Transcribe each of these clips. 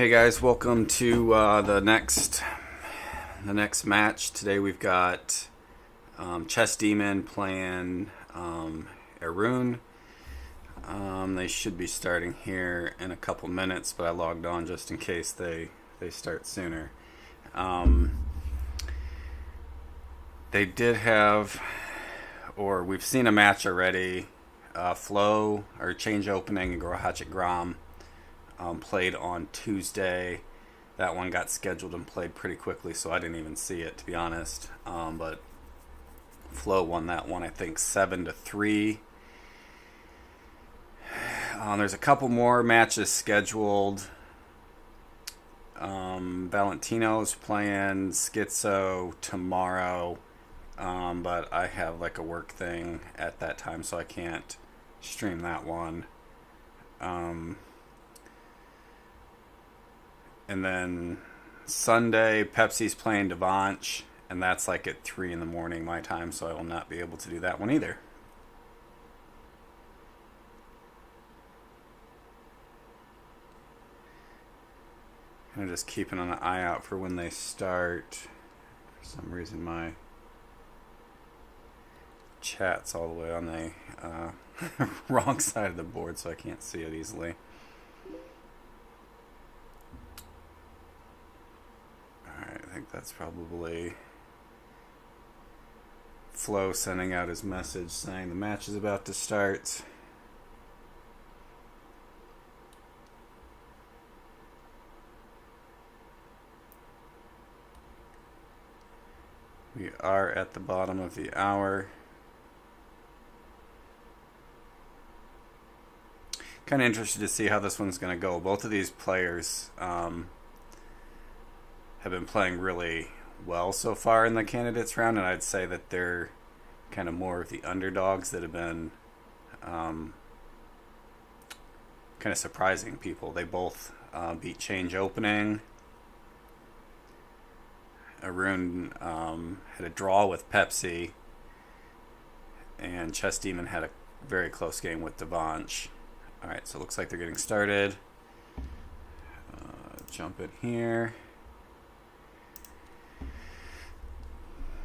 Hey guys, welcome to the next match. Today we've got Chess Demon playing Arun. They should be starting here in a couple minutes, but I logged on just in case they start sooner. They did have, or we've seen a match already. Flow or Change Opening and Grohachik Gram played on Tuesday. That one got scheduled and played pretty quickly, so I didn't even see it, to be honest. But Flo won that one, I think 7-3. There's a couple more matches scheduled. Valentino's playing Schizo tomorrow, but I have like a work thing at that time, so I can't stream that one. And then Sunday, Pepsi's playing Devanch, and that's like at 3 in the morning my time, so I will not be able to do that one either. I'm just keeping an eye out for when they start. For some reason my chat's all the way on the wrong side of the board, so I can't see it easily. Alright, I think that's probably Flo sending out his message saying the match is about to start. We are at the bottom of the hour. Kind of interested to see how this one's going to go. Both of these players have been playing really well so far in the candidates round, and I'd say that they're kind of more of the underdogs that have been kind of surprising people. They both beat Change Opening. Arun had a draw with Pepsi, and Chess Demon had a very close game with Devanch. Alright, so it looks like they're getting started. Jump in here.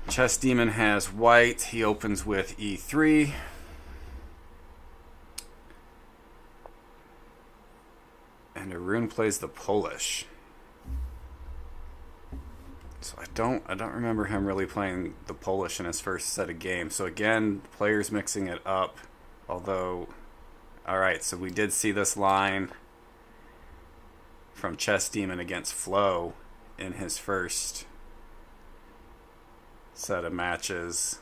Chess Demon has white. He opens with e3. And Arun plays the Polish. So I don't remember him really playing the Polish in his first set of games. So again, players mixing it up. Although, alright, so we did see this line from Chess Demon against Flo in his first set of matches.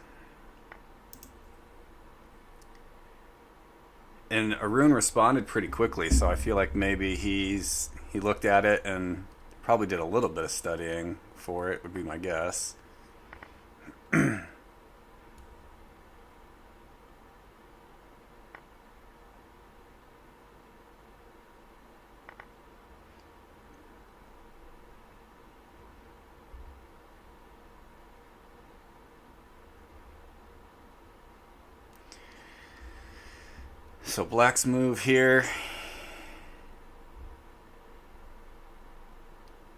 And Arun responded pretty quickly, so I feel like maybe he looked at it and probably did a little bit of studying for it, would be my guess. So Black's move here.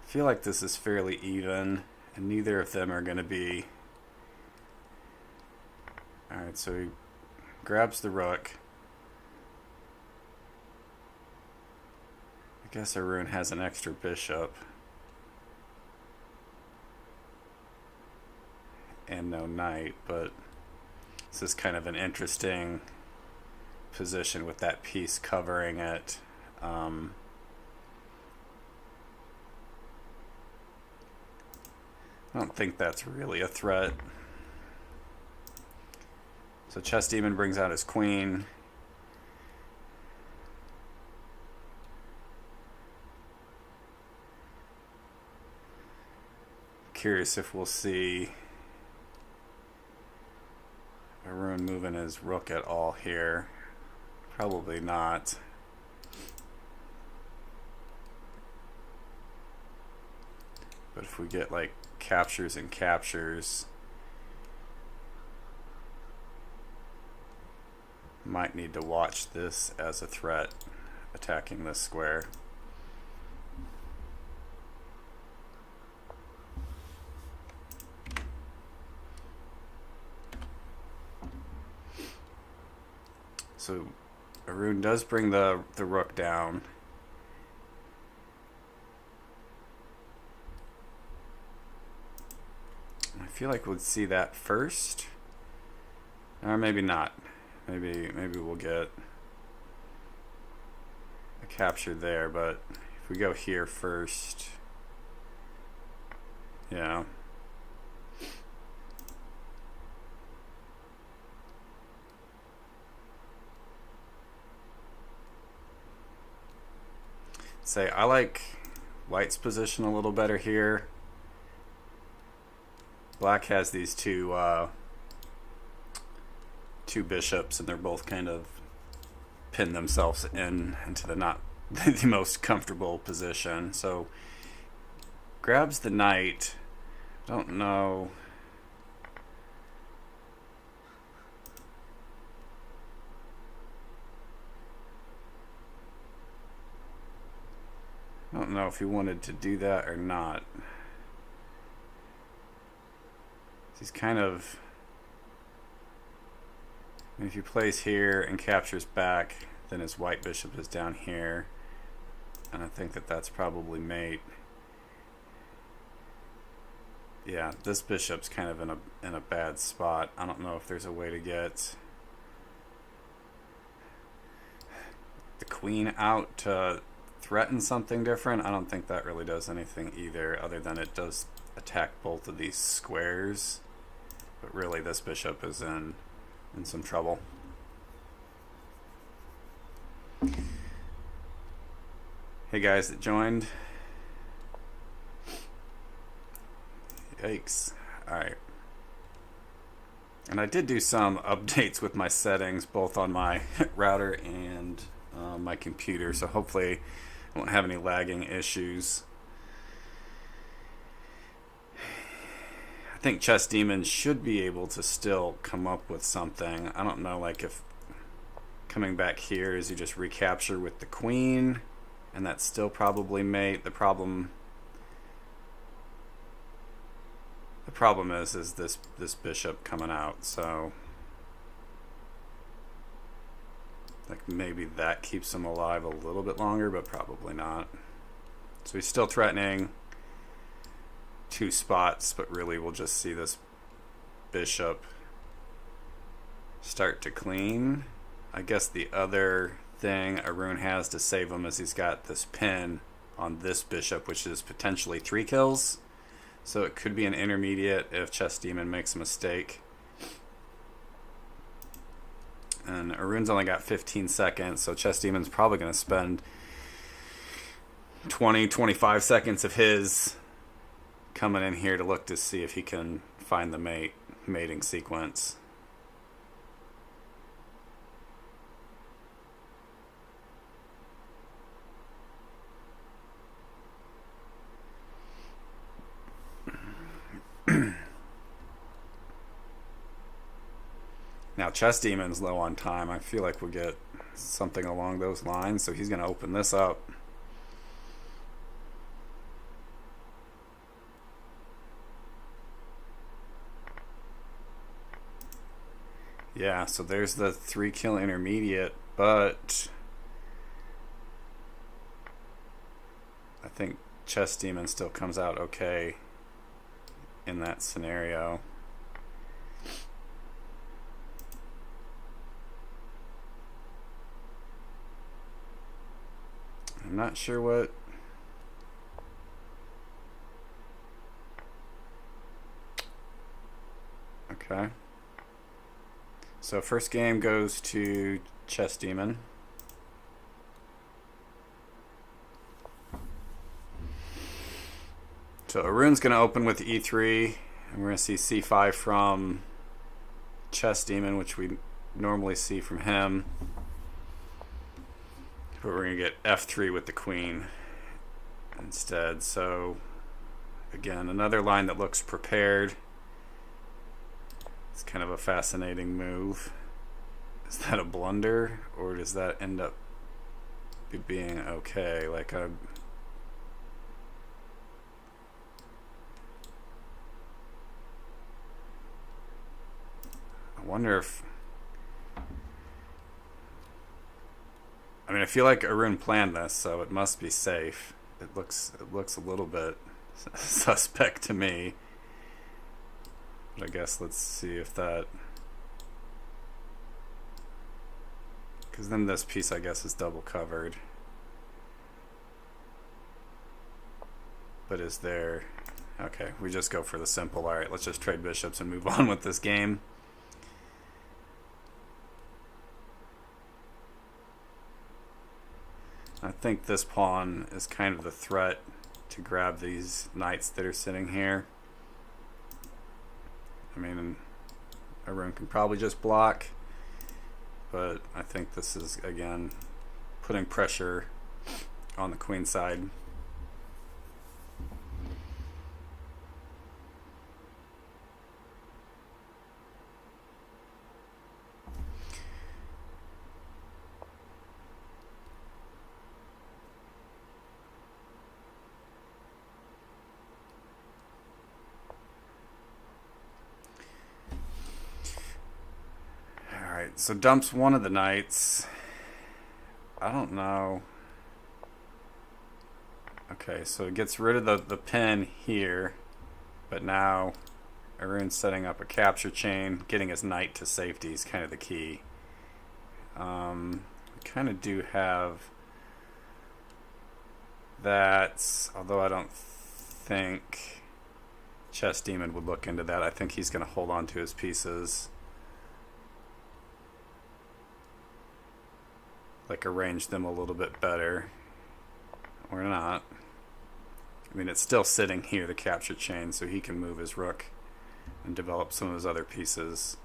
I feel like this is fairly even, and neither of them are going to be... Alright, so he grabs the rook. I guess Arun has an extra bishop. And no knight, but this is kind of an interesting position with that piece covering it. I don't think that's really a threat. So Chess Demon brings out his queen. Curious if we'll see Arun moving his rook at all here. Probably not. But if we get like captures and captures, might need to watch this as a threat attacking this square. So Arun does bring the rook down. I feel like we'll see that first. Or maybe not. Maybe we'll get a capture there, but if we go here first, yeah. Say I like White's position a little better here. Black has these two bishops, and they're both kind of pinned themselves into the not the most comfortable position. So grabs the knight. Don't know. I don't know if he wanted to do that or not. He's kind of... if he plays here and captures back, then his white bishop is down here. And I think that that's probably mate. Yeah, this bishop's kind of in a bad spot. I don't know if there's a way to get the queen out to threaten something different. I don't think that really does anything either, other than it does attack both of these squares. But really, this bishop is in some trouble. Hey guys that joined. Yikes. Alright. And I did do some updates with my settings, both on my router and my computer, so hopefully I won't have any lagging issues. I think Chess Demon should be able to still come up with something. I don't know, like if coming back here is you just recapture with the queen, and that's still probably mate. The problem is this bishop coming out, so like maybe that keeps him alive a little bit longer, but probably not. So he's still threatening two spots, but really we'll just see this bishop start to clean. I guess the other thing Arun has to save him is he's got this pin on this bishop, which is potentially 3 kills. So it could be an intermediate if Chess Demon makes a mistake. And Arun's only got 15 seconds, so Chess Demon's probably going to spend 20-25 seconds of his coming in here to look to see if he can find the mating sequence. Now Chess Demon's low on time. I feel like we'll get something along those lines, so he's going to open this up. Yeah, so there's the 3 kill intermediate, but I think Chess Demon still comes out okay in that scenario. I'm not sure what... Okay. So first game goes to Chess Demon. So Arun's going to open with E3, and we're going to see C5 from Chess Demon, which we normally see from him. But we're going to get F3 with the queen instead. So again, another line that looks prepared. It's kind of a fascinating move. Is that a blunder, or does that end up being okay? Like I wonder if I mean, I feel like Arun planned this, so it must be safe. It looks a little bit suspect to me. But I guess let's see if that, because then this piece I guess is double covered. But is there, okay, we just go for the simple. All right, let's just trade bishops and move on with this game. I think this pawn is kind of the threat to grab these knights that are sitting here. I mean, Arun can probably just block, but I think this is, again, putting pressure on the queen side. So dumps one of the knights. I don't know. Okay, so it gets rid of the pin here, but now Arun's setting up a capture chain. Getting his knight to safety is kind of the key. We kind of do have that, although I don't think Chess Demon would look into that. I think he's going to hold on to his pieces. Like arrange them a little bit better, or not. I mean, it's still sitting here, the capture chain, so he can move his rook and develop some of his other pieces.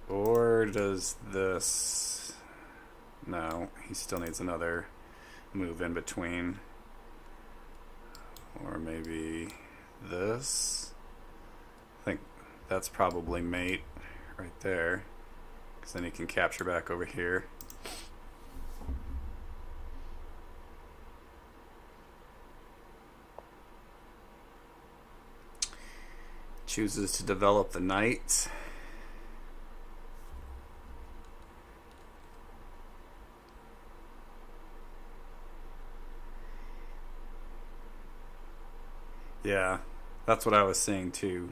Or does this, no, he still needs another move in between. Or maybe this. I think that's probably mate right there. Then he can capture back over here. Chooses to develop the knight. Yeah, that's what I was seeing too.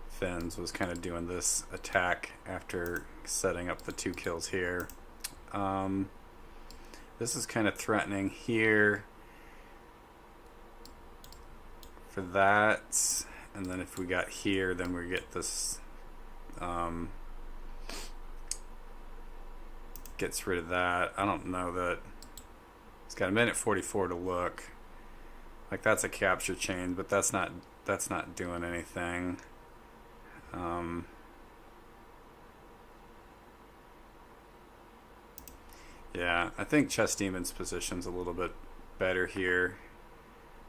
Fins was kind of doing this attack after setting up the 2 kills here. This is kind of threatening here for that, and then if we got here, then we get this, gets rid of that. I don't know that it's got a minute 44 to look. Like that's a capture chain, but that's not doing anything. Yeah, I think Chess Demon's position's a little bit better here.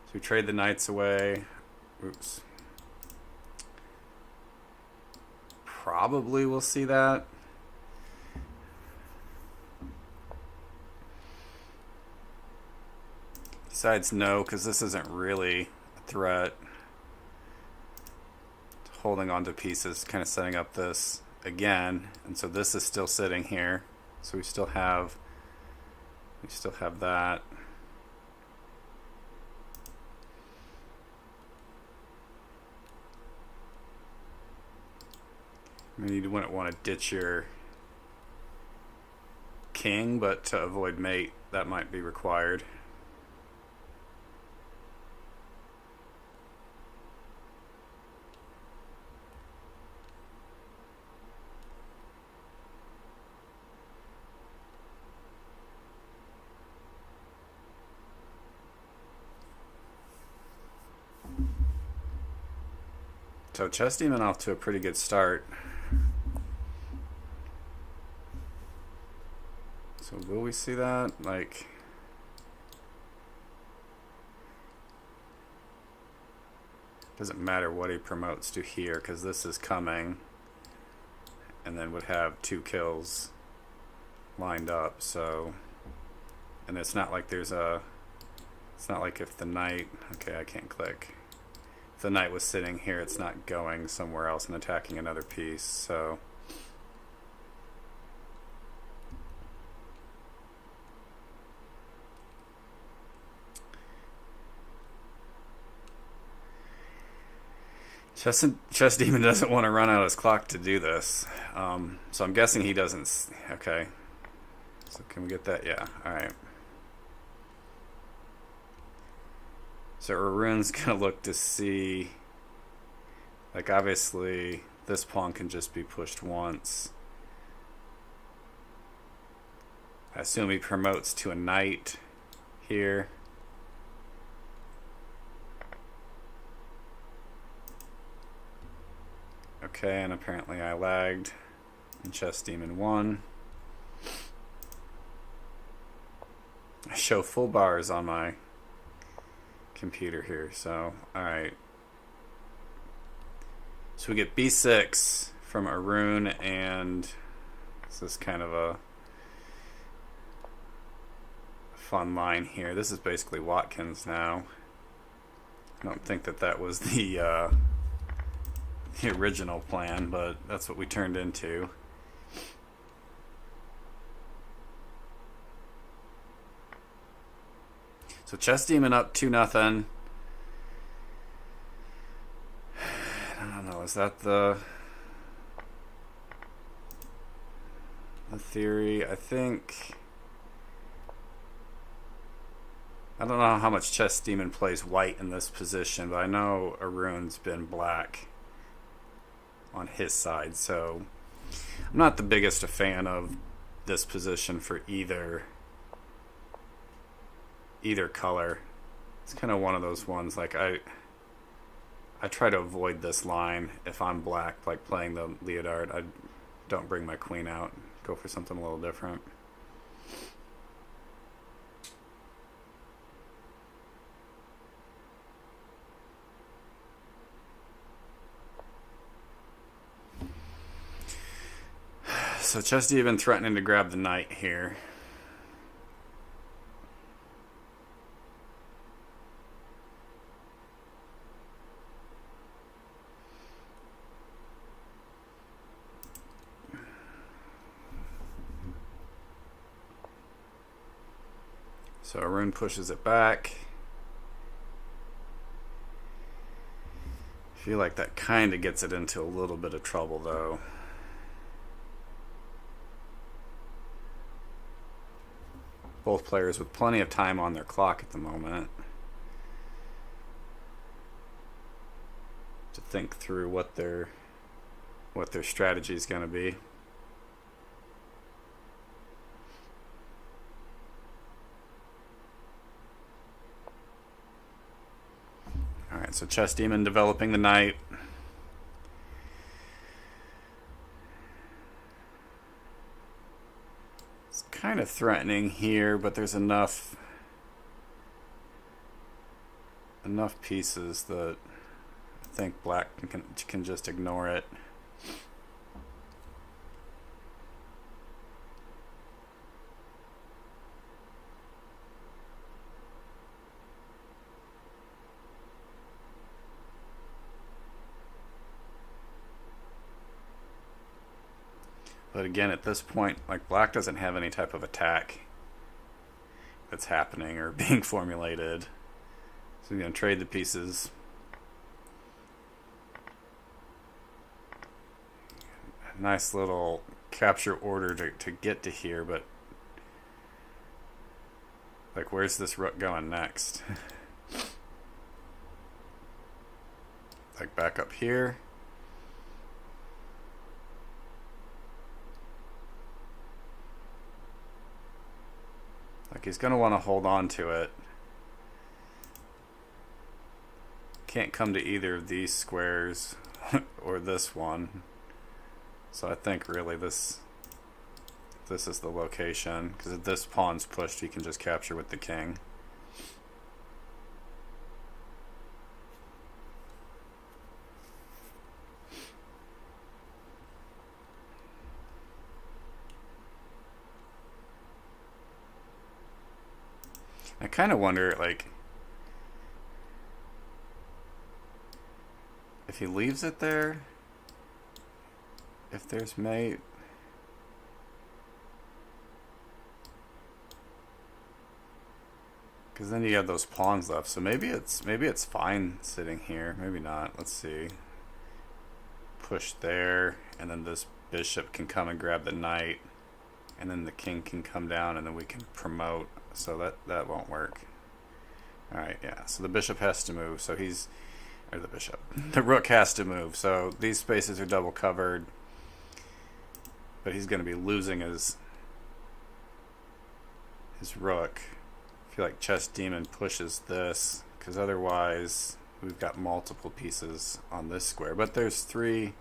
So we trade the knights away. Oops. Probably we'll see that. Besides, no, because this isn't really a threat. Holding on to pieces, kind of setting up this again, and so this is still sitting here. So we still have that. I mean, you wouldn't want to ditch your king, but to avoid mate, that might be required. So Chess Demon off to a pretty good start. So will we see that? Like, doesn't matter what he promotes to here because this is coming, and then would have 2 kills lined up. So, and it's not like there's a, it's not like if the knight, okay, I can't click. If the knight was sitting here, it's not going somewhere else and attacking another piece. So Chess Demon doesn't want to run out his clock to do this. So I'm guessing he doesn't. Okay. So can we get that? Yeah. Alright. So Arun's going to look to see... Like, obviously, this pawn can just be pushed once. I assume he promotes to a knight here. Okay, and apparently I lagged, and Chess Demon won. I show full bars on my computer here, so, alright. So we get b6 from Arun, and this is kind of a fun line here. This is basically Watkins now. I don't think that that was the original plan, but that's what we turned into. So Chess Demon up 2-0. I don't know, is that the theory? I think... I don't know how much Chess Demon plays white in this position, but I know Arun's been black on his side, so I'm not the biggest a fan of this position for either color. It's kind of one of those ones, like I try to avoid this line if I'm black, like playing the Leotard. I don't bring my queen out, go for something a little different. So Chess Demon threatening to grab the knight here. So Arun pushes it back. I feel like that kind of gets it into a little bit of trouble though. Both players with plenty of time on their clock at the moment to think through what their strategy is going to be. All right, so Chess Demon developing the knight. Kind of threatening here, but there's enough pieces that I think black can just ignore it. But again, at this point, like, black doesn't have any type of attack that's happening or being formulated. So we're going to trade the pieces. A nice little capture order to get to here, but like, where's this rook going next? Like, back up here. Like, he's going to want to hold on to it. Can't come to either of these squares or this one. So I think really this is the location, because if this pawn's pushed, he can just capture with the king. I kind of wonder, like, if he leaves it there, if there's mate. Because then you have those pawns left, so maybe it's fine sitting here. Maybe not. Let's see. push there, and then this bishop can come and grab the knight, and then the king can come down, and then we can promote. So that won't work. All right, yeah. So the bishop has to move. So he's, or the bishop, the rook has to move. So these spaces are double covered, but he's going to be losing his rook. I feel like Chess Demon pushes this, because otherwise we've got multiple pieces on this square. But there's 3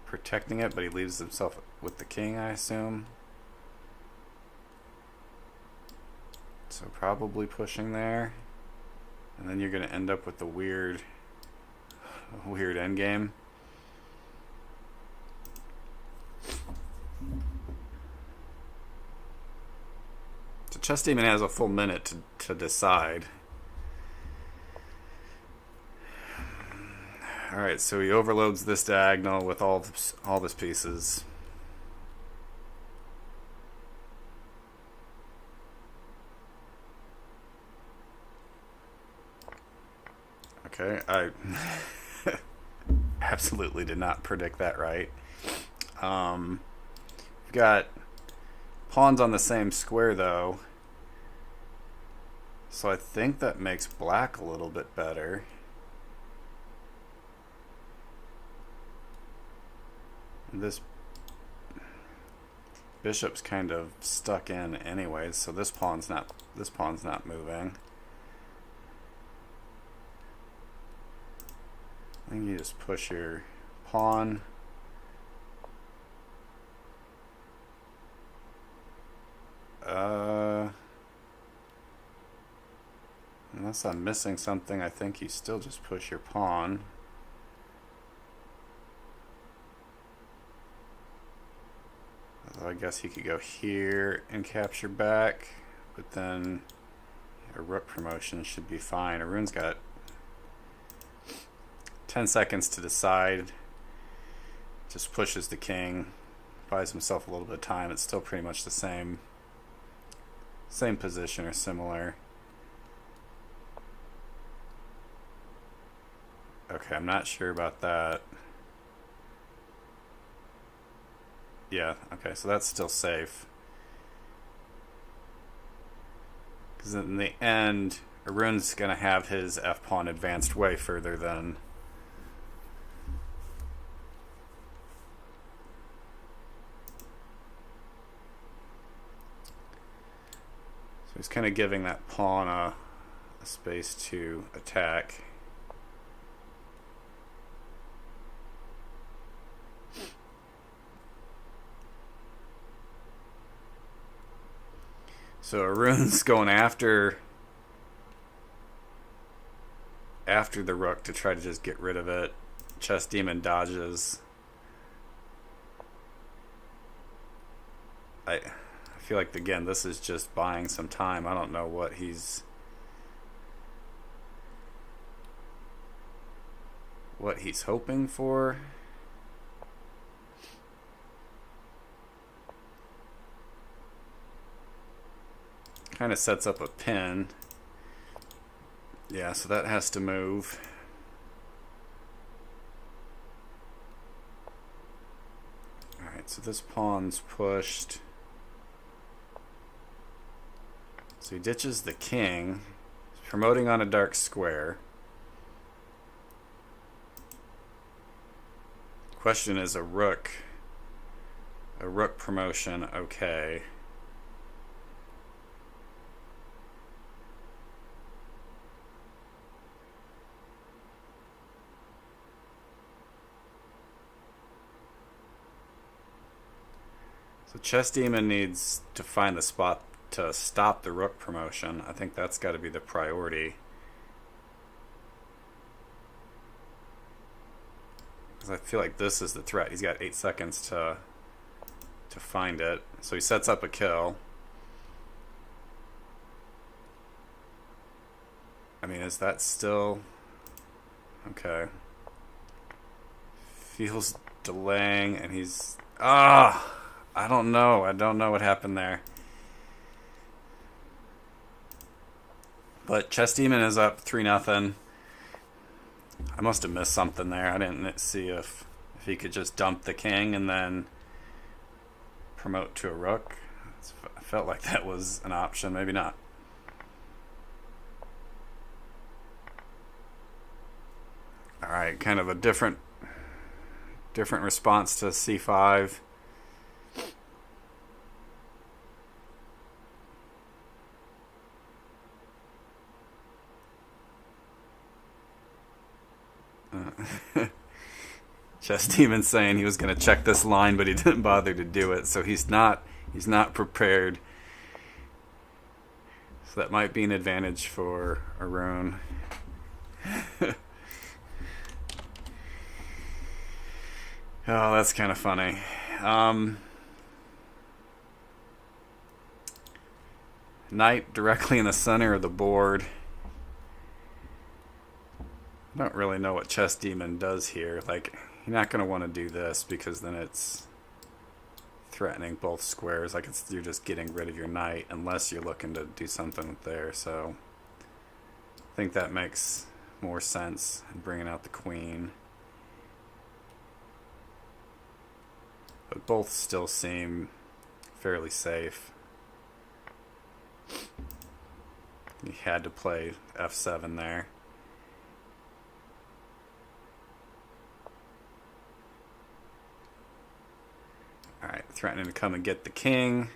protecting it, but he leaves himself with the king, I assume. So probably pushing there. And then you're going to end up with the weird endgame. So Chess Demon has a full minute to decide. Alright, so he overloads this diagonal with all this pieces. Okay, I absolutely did not predict that right. We've got pawns on the same square though, so I think that makes black a little bit better. And this bishop's kind of stuck in anyways, so this pawn's not moving. I think you just push your pawn. Unless I'm missing something, I think you still just push your pawn. Although I guess he could go here and capture back, but then a rook promotion should be fine. Arun's got 10 seconds to decide. Just pushes the king, buys himself a little bit of time. It's still pretty much the same position or similar. Okay, I'm not sure about that. Yeah, okay, so that's still safe. Because in the end, Arun's going to have his f-pawn advanced way further than... So he's kind of giving that pawn a space to attack. So Arun's going after the rook to try to just get rid of it. Chess Demon dodges. I feel like, again, this is just buying some time. I don't know what he's hoping for. Kind of sets up a pin. Yeah, so that has to move. Alright, so this pawn's pushed. So he ditches the king. He's promoting on a dark square. Question is, a rook promotion okay? So Chess Demon needs to find the spot to stop the rook promotion. I think that's got to be the priority. Because I feel like this is the threat. He's got 8 seconds to find it. So he sets up a kill. I mean, is that still... Okay. Feels delaying, and he's... I don't know. I don't know what happened there. But Chess Demon is up 3-0. I must have missed something there. I didn't see if he could just dump the king and then promote to a rook. I felt like that was an option. Maybe not. All right, kind of a different response to c5. Chess Demon saying he was going to check this line, but he didn't bother to do it, so he's not prepared. So that might be an advantage for Arun. Oh, that's kind of funny. Knight directly in the center of the board. I don't really know what Chess Demon does here. Like, you're not going to want to do this because then it's threatening both squares. Like, you're just getting rid of your knight unless you're looking to do something there. So I think that makes more sense in bringing out the queen. But both still seem fairly safe. He had to play f7 there. Alright, threatening to come and get the king.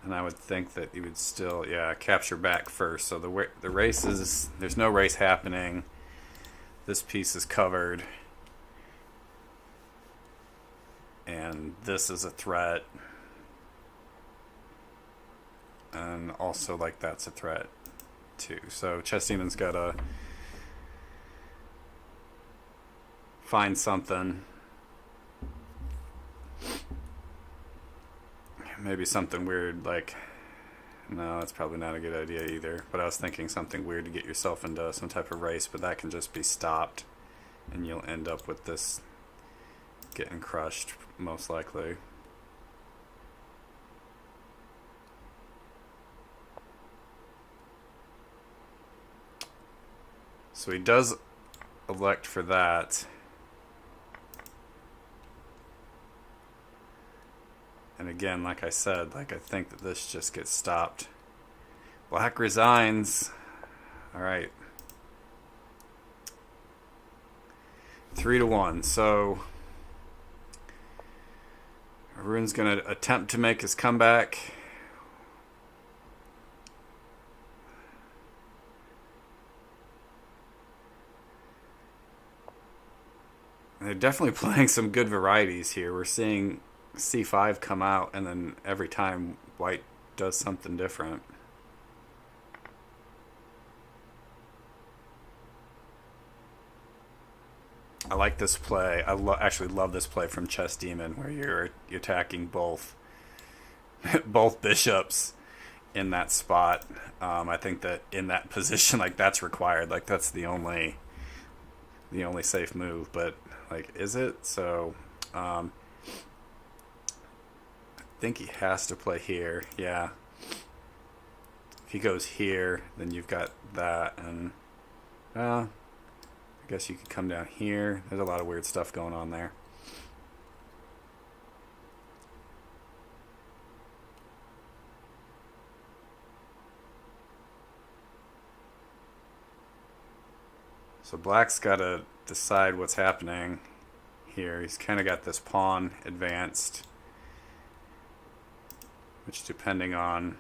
And I would think that he would still, yeah, capture back first. So the race is, there's no race happening. This piece is covered. And this is a threat. And also, like, that's a threat too. So Chess Demon's got to find something. Maybe something weird, like, no, that's probably not a good idea either. But I was thinking something weird to get yourself into some type of race, but that can just be stopped. And you'll end up with this getting crushed, most likely. So he does elect for that. And again, like I said, like, I think that this just gets stopped. Black resigns. All right. 3-1. So Arun's going to attempt to make his comeback. They're definitely playing some good varieties here. We're seeing c5 come out, and then every time white does something different. I like this play. I actually love this play from Chess Demon, where you're attacking both bishops in that spot. I think that in that position, like, that's required. Like, that's the only safe move. But, like, is it? So I think he has to play here. Yeah. If he goes here, then you've got that, and I guess you could come down here. There's a lot of weird stuff going on there. So black's got to decide what's happening here. He's kind of got this pawn advanced, which, depending on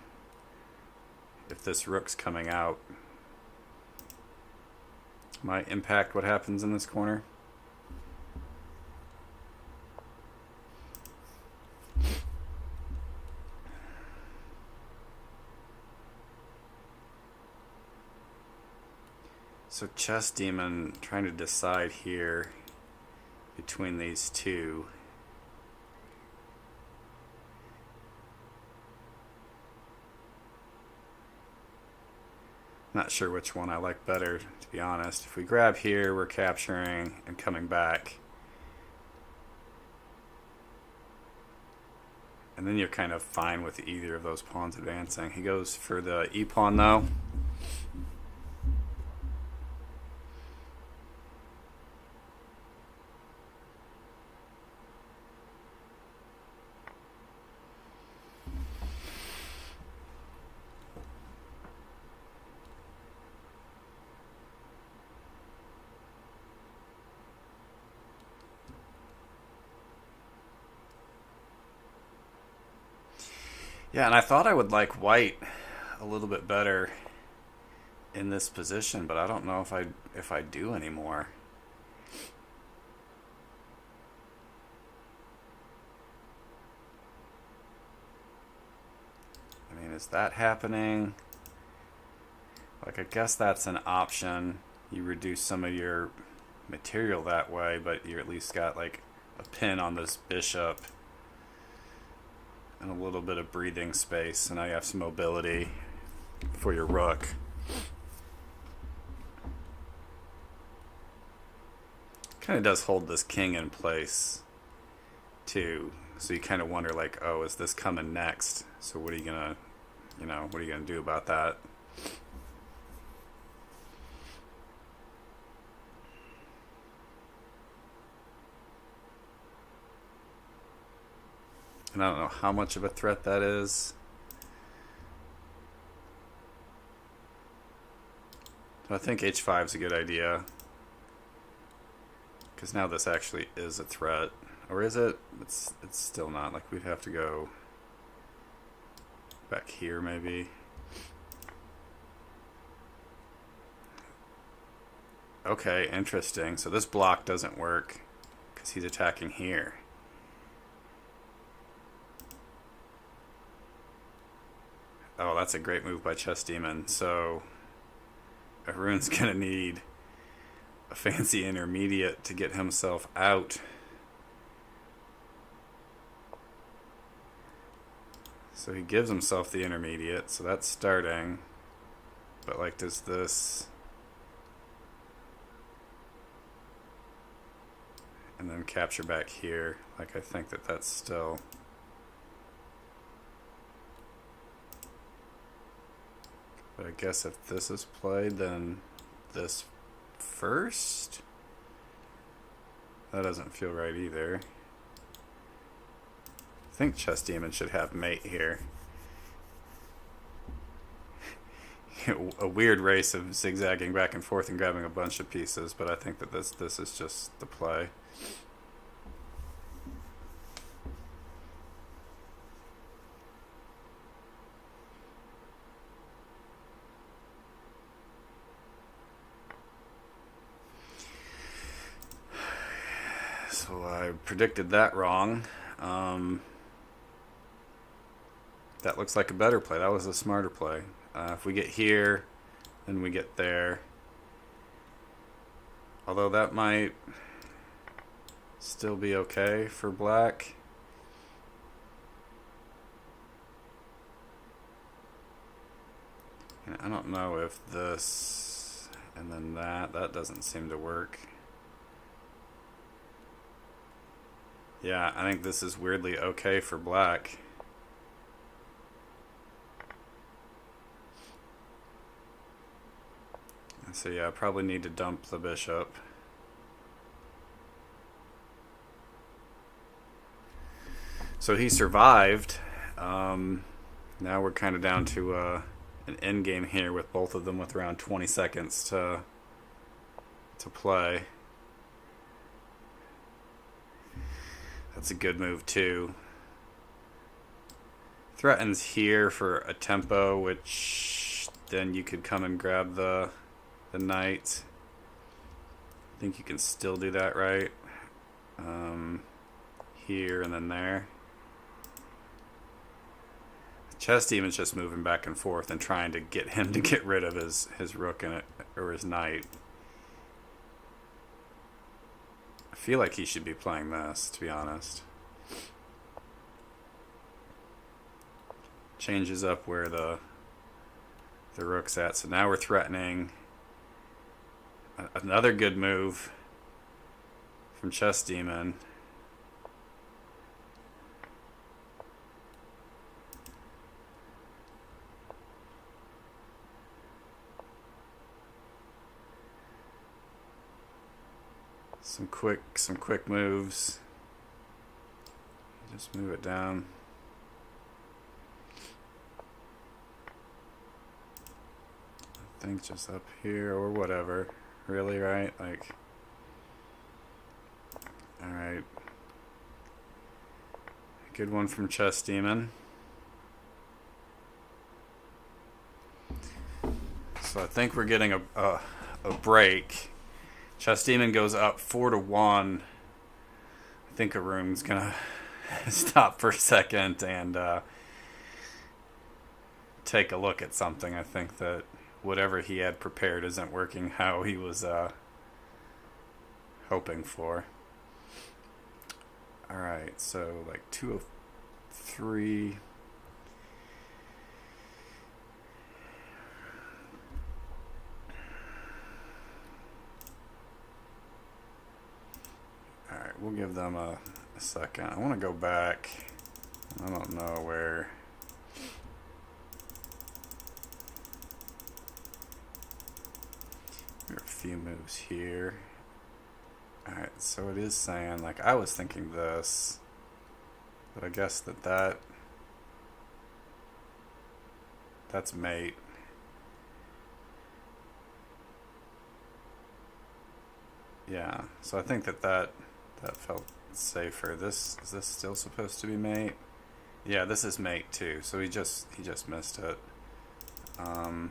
if this rook's coming out, might impact what happens in this corner. So Chess Demon trying to decide here between these two. Not sure which one I like better, to be honest. If we grab here, we're capturing and coming back. And then you're kind of fine with either of those pawns advancing. He goes for the e-pawn, though. Yeah, and I thought I would like white a little bit better in this position, but I don't know if I do anymore. I mean, is that happening? Like, I guess that's an option. You reduce some of your material that way, but you at least got like a pin on this bishop and a little bit of breathing space, and now you have some mobility for your rook. Kind of does hold this king in place too, so you kind of wonder like, oh, is this coming next? So what are you gonna, what are you gonna do about that? And I don't know how much of a threat that is. So I think h5 is a good idea, because now this actually is a threat. Or is it? It's still not. Like, we'd have to go back here maybe. Okay, interesting. So this block doesn't work because he's attacking here. Oh, that's a great move by Chess Demon. So Arun's gonna need a fancy intermediate to get himself out. So he gives himself the intermediate, so that's starting. But like, does this... and then capture back here. Like, I think that's still... But I guess if this is played, then this first? That doesn't feel right either. I think Chess Demon should have mate here. A weird race of zigzagging back and forth and grabbing a bunch of pieces, but I think that this is just the play. So I predicted that wrong. That looks like a better play. That was a smarter play. If we get here, then we get there. Although that might still be okay for black. And I don't know if this and then that doesn't seem to work. Yeah, I think this is weirdly okay for black. So yeah, I probably need to dump the bishop. So he survived. Now we're kind of down to an end game here with both of them with around 20 seconds to play. That's a good move too. Threatens here for a tempo, which then you could come and grab the knight. I think you can still do that, right? Here and then there. Chess Demon's just moving back and forth and trying to get him to get rid of his rook and or his knight. I feel like he should be playing this, to be honest. Changes up where the rook's at. So now we're threatening. Another good move from Chess Demon. Some quick moves. Just move it down. I think just up here or whatever. Really, right? Like, alright. Good one from Chess Demon. So I think we're getting a break. Chess Demon goes up 4-1. I think ACWC's gonna stop for a second and take a look at something. I think that whatever he had prepared isn't working how he was hoping for. Alright, so like 203. Alright, we'll give them a second. I want to go back. I don't know where. There are a few moves here. Alright, so it is saying, like, I was thinking this, but I guess that's mate. Yeah, so I think that felt safer. Is this still supposed to be mate? Yeah, this is mate too. So he just missed it. I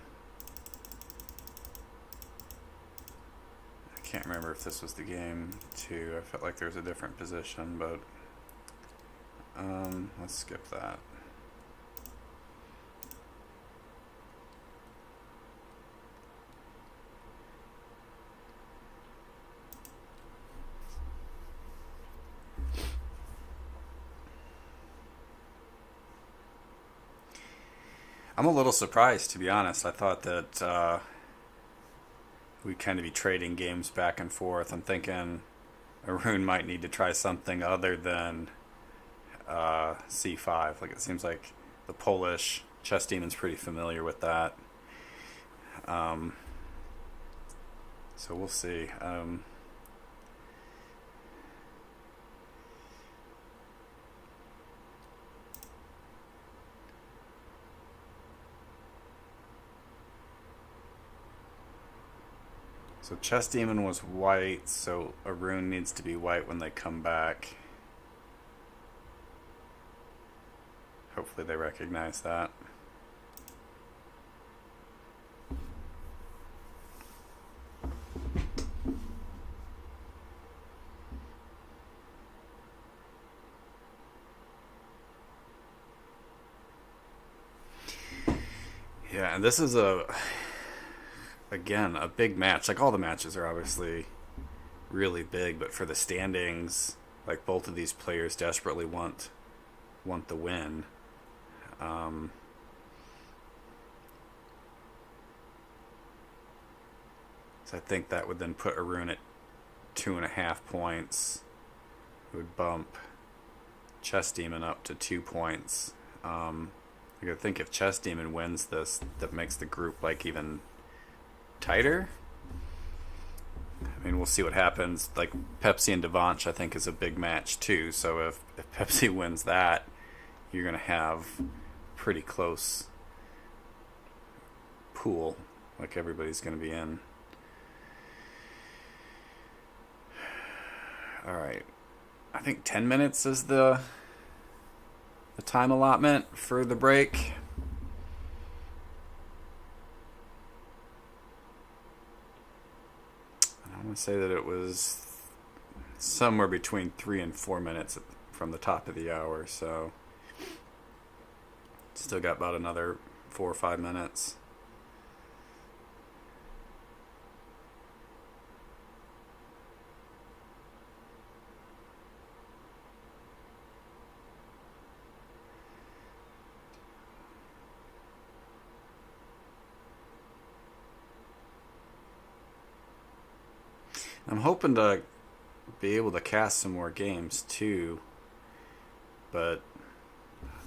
can't remember if this was the game too. I felt like there was a different position, but let's skip that. I'm a little surprised, to be honest. I thought that we'd kind of be trading games back and forth. I'm thinking ACWC might need to try something other than c5. Like, it seems like the Polish chess demon's pretty familiar with that. So we'll see. So Chess Demon was white, so ACWC needs to be white when they come back. Hopefully they recognize that. Yeah, and this is again, a big match. Like, all the matches are obviously really big, but for the standings, like, both of these players desperately want the win. So I think that would then put ACWC at 2.5 points. It would bump Chess Demon up to 2 points. I think if Chess Demon wins this, that makes the group, like, even tighter. I mean, we'll see what happens. Like, Pepsi and Devanch, I think, is a big match too. So if Pepsi wins that, you're going to have pretty close pool. Like, everybody's going to be in. All right. I think 10 minutes is the time allotment for the break. I want to say that it was somewhere between 3 and 4 minutes from the top of the hour, so still got about another 4 or 5 minutes. I'm hoping to be able to cast some more games too, but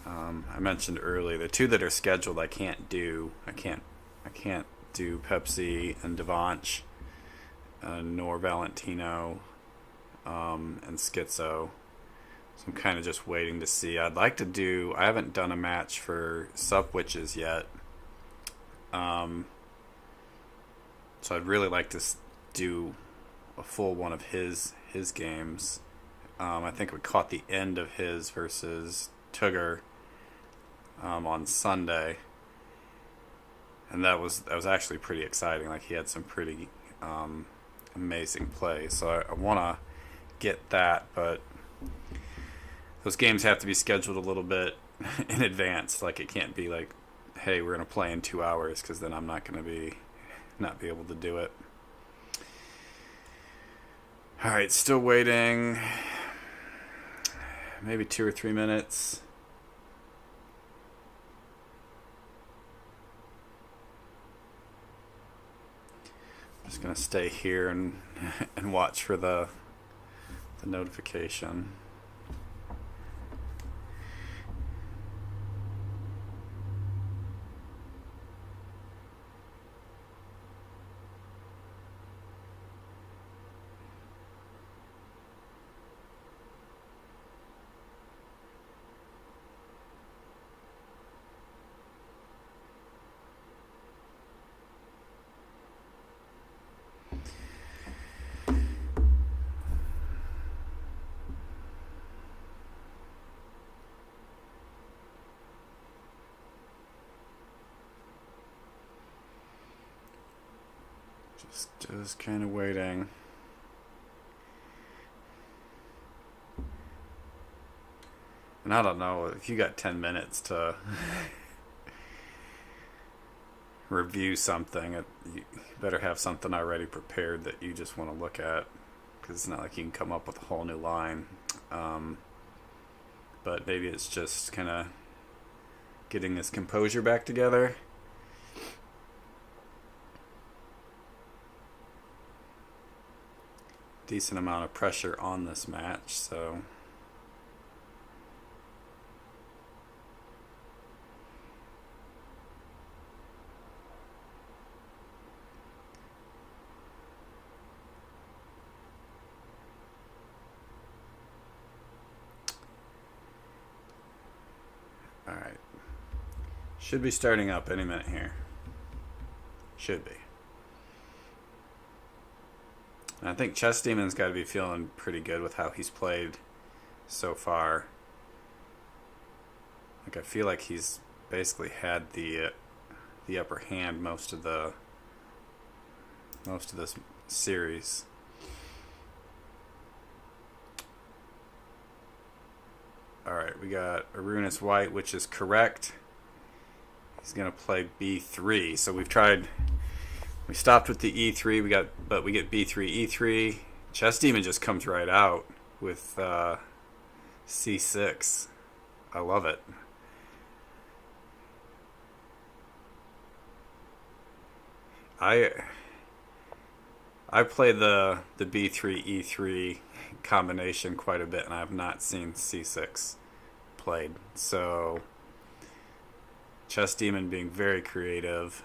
I mentioned earlier the two that are scheduled I can't do. I can't do Pepsi and Devanch, nor Valentino and Schizo. So I'm kind of just waiting to see. I'd like to do. I haven't done a match for Supwitches yet, so I'd really like to do a full one of his games. I think we caught the end of his versus Tugger on Sunday. and that was actually pretty exciting. Like, he had some pretty amazing play. So I want to get that, but those games have to be scheduled a little bit in advance. Like, it can't be like, hey, we're going to play in 2 hours, because then I'm not going to not be able to do it. All right, still waiting. Maybe 2 or 3 minutes. I'm just gonna stay here and watch for the notification. Just kind of waiting. And I don't know, if you got 10 minutes to review something, you better have something already prepared that you just want to look at, because it's not like you can come up with a whole new line. But maybe it's just kind of getting his composure back together. Decent amount of pressure on this match, so all right. Should be starting up any minute here. Should be. I think Chess Demon's got to be feeling pretty good with how he's played so far. Like, I feel like he's basically had the upper hand most of this series. All right, we got ACWC White, which is correct. He's gonna play B3. So we stopped with the E3. But we get B3, E3. Chess Demon just comes right out with C6. I love it. I play the B3 E3 combination quite a bit, and I have not seen C6 played. So Chess Demon being very creative.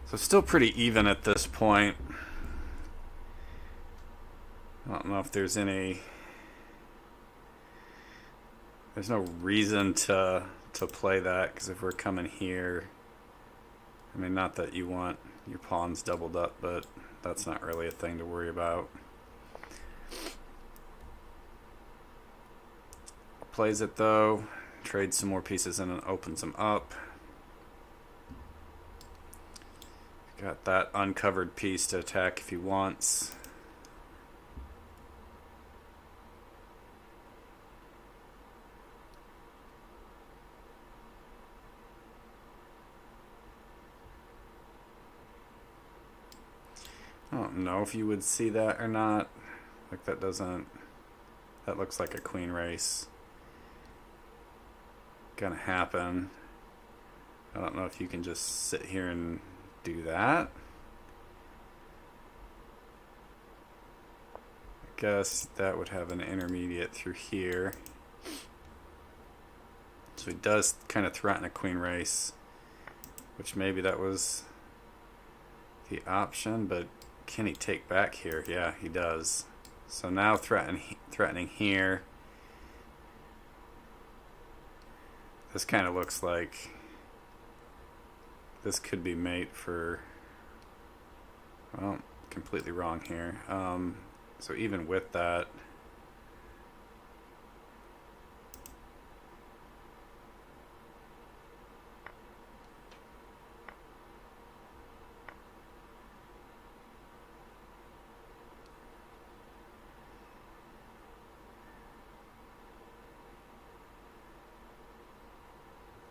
So still pretty even at this point. I don't know if there's no reason to play that, because if we're coming here, I mean, not that you want your pawns doubled up, but that's not really a thing to worry about. Plays it though, trades some more pieces in and opens them up. Got that uncovered piece to attack if he wants. I don't know if you would see that or not. Like, that looks like a queen race gonna happen. I don't know if you can just sit here and do that. I guess that would have an intermediate through here. So he does kind of threaten a queen race, which maybe that was the option, but can he take back here? Yeah, he does. So now threatening here. This kind of looks like this could be mate for, well, completely wrong here. So even with that,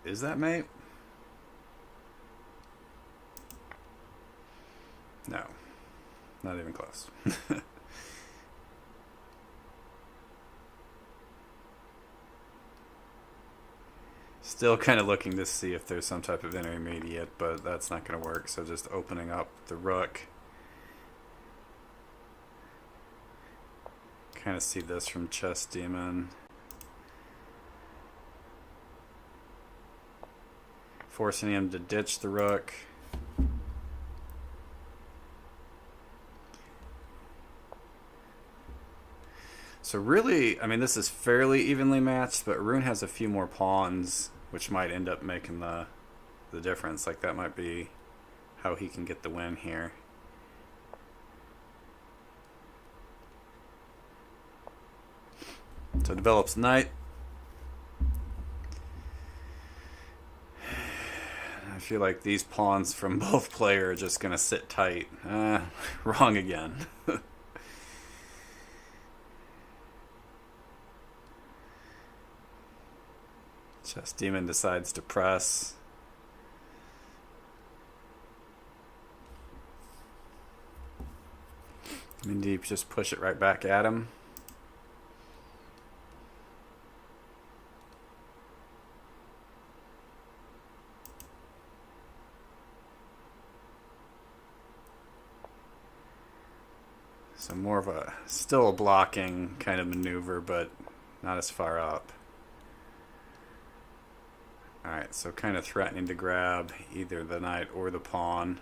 is that mate? No, not even close. Still kind of looking to see if there's some type of intermediate, but that's not going to work. So just opening up the rook. Kind of see this from Chess Demon. Forcing him to ditch the rook. So really, I mean, this is fairly evenly matched, but Arun has a few more pawns, which might end up making the difference. Like, that might be how he can get the win here. So develops knight. I feel like these pawns from both players are just going to sit tight. Wrong again. Chess Demon decides to press. Mindy just push it right back at him. So more of a, still a blocking kind of maneuver, but not as far up. Alright, so kind of threatening to grab either the knight or the pawn.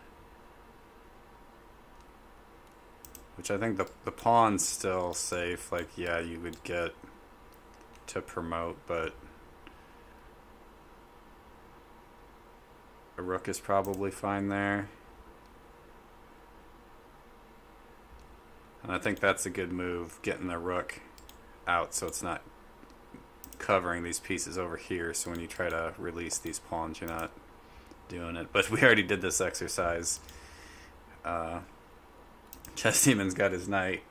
Which I think the pawn's still safe. Like, yeah, you would get to promote, but a rook is probably fine there. And I think that's a good move, getting the rook out so it's not covering these pieces over here, so when you try to release these pawns, you're not doing it. But we already did this exercise. Chess Demon's got his knight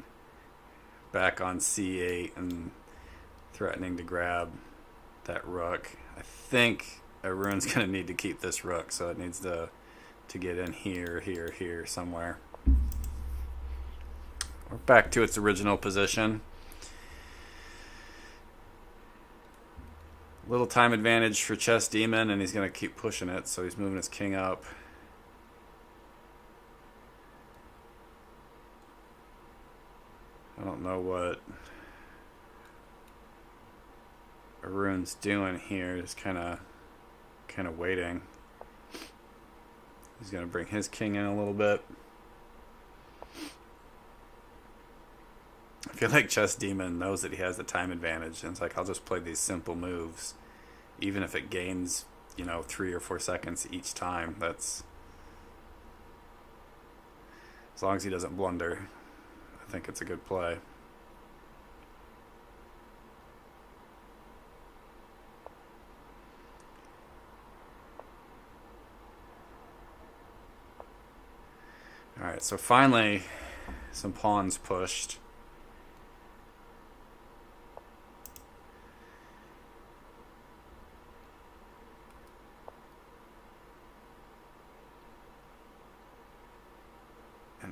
back on c8 and threatening to grab that rook. I think Arun's going to need to keep this rook, so it needs to get in here, here, here, somewhere. We're back to its original position. Little time advantage for Chess Demon, and he's going to keep pushing it, so he's moving his king up. I don't know what Arun's doing here, just kind of waiting. He's going to bring his king in a little bit. I feel like Chess Demon knows that he has the time advantage, and it's like, I'll just play these simple moves. Even if it gains, 3 or 4 seconds each time, that's... As long as he doesn't blunder, I think it's a good play. Alright, so finally, some pawns pushed.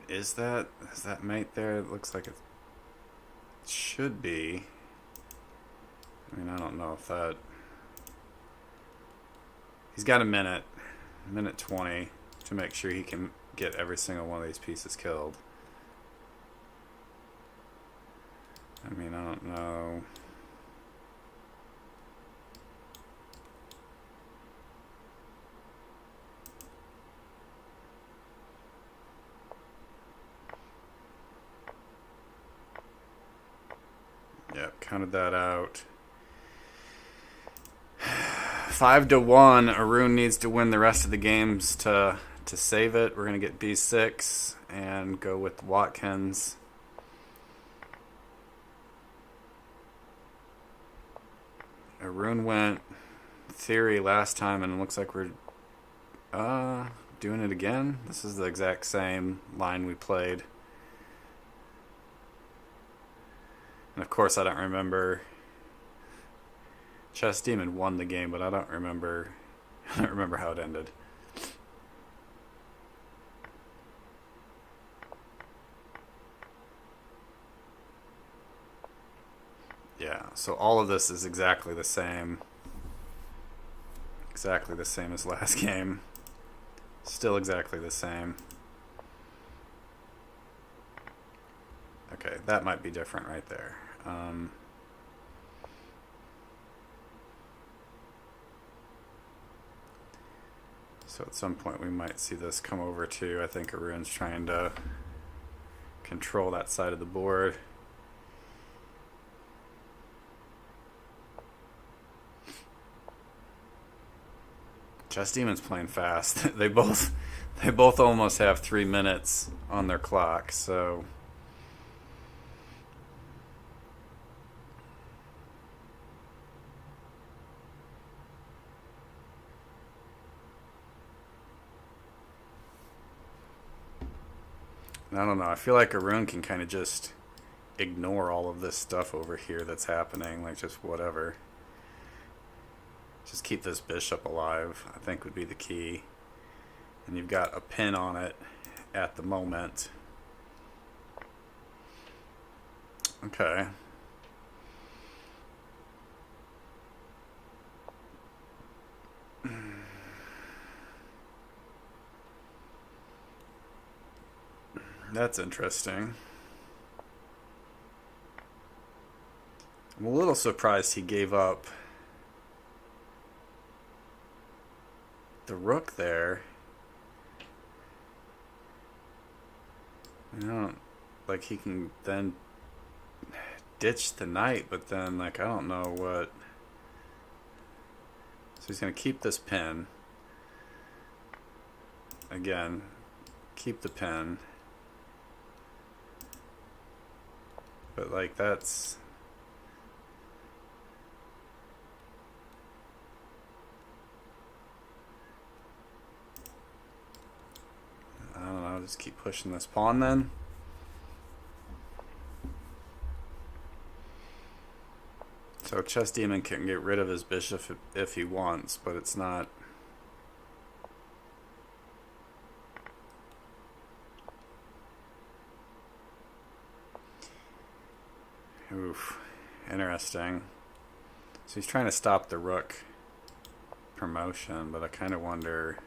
Is that mate there? It looks like it should be. I mean, I don't know if that... He's got a minute 20 to make sure he can get every single one of these pieces killed. I mean, I don't know. Yep, counted that out. 5-1. Arun needs to win the rest of the games to to save it, we're going to get b6 and go with Watkins. Arun went theory last time, and it looks like we're doing it again. This is the exact same line we played. And of course I don't remember. Chess Demon won the game, but I don't remember how it ended. Yeah, so all of this is exactly the same. Exactly the same as last game. Still exactly the same. Okay, that might be different right there. So at some point we might see this come over too. I think Arun's trying to control that side of the board. Chess Demon's playing fast. they both almost have 3 minutes on their clock, so I don't know. I feel like Arun can kind of just ignore all of this stuff over here that's happening, like just whatever. Just keep this bishop alive, I think, would be the key. And you've got a pin on it at the moment. Okay. That's interesting. I'm a little surprised he gave up the rook there. I don't, like, he can then ditch the knight, but then, like, I don't know what. So he's going to keep this pin. Again, keep the pin. But, like, that's. I don't know, just keep pushing this pawn then. So Chess Demon can get rid of his bishop if he wants, but it's not. Oof, interesting. So he's trying to stop the rook promotion, but I kind of wonder.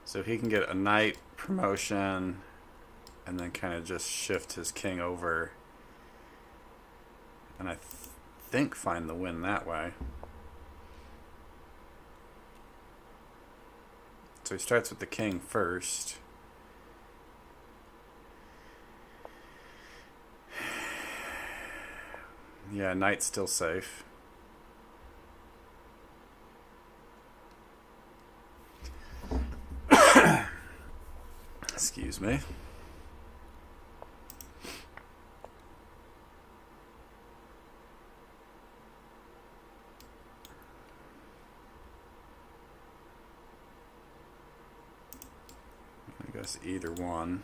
So if he can get a knight promotion and then kind of just shift his king over, and I think find the win that way. So he starts with the king first. Yeah, knight's still safe. Excuse me. I guess either one.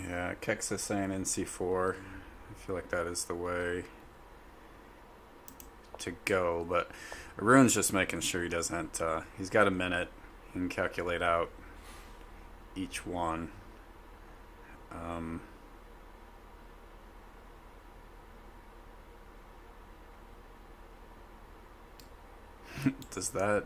Yeah, Kex is saying NC4. I feel like that is the way to go, but Arun's just making sure he doesn't. He's got a minute. He can calculate out each one. Does that...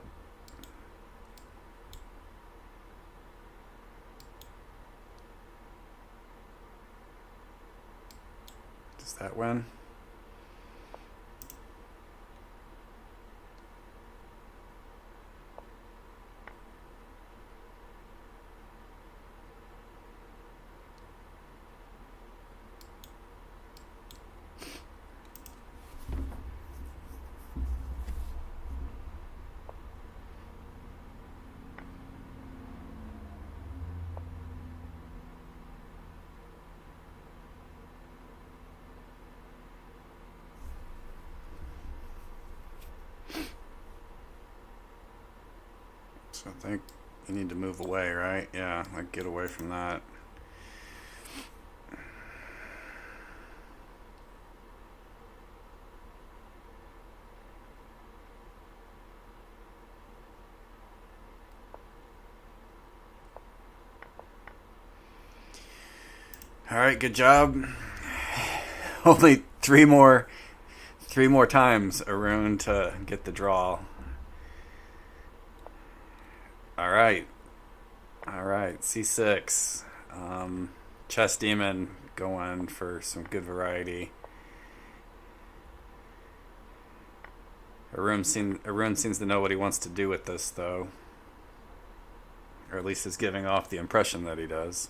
Does that win? So I think you need to move away, right? Yeah, like get away from that. All right, good job. Only three more times Arun to get the draw. All right, C6. Chess Demon going for some good variety. Arun seems to know what he wants to do with this, though, or at least is giving off the impression that he does.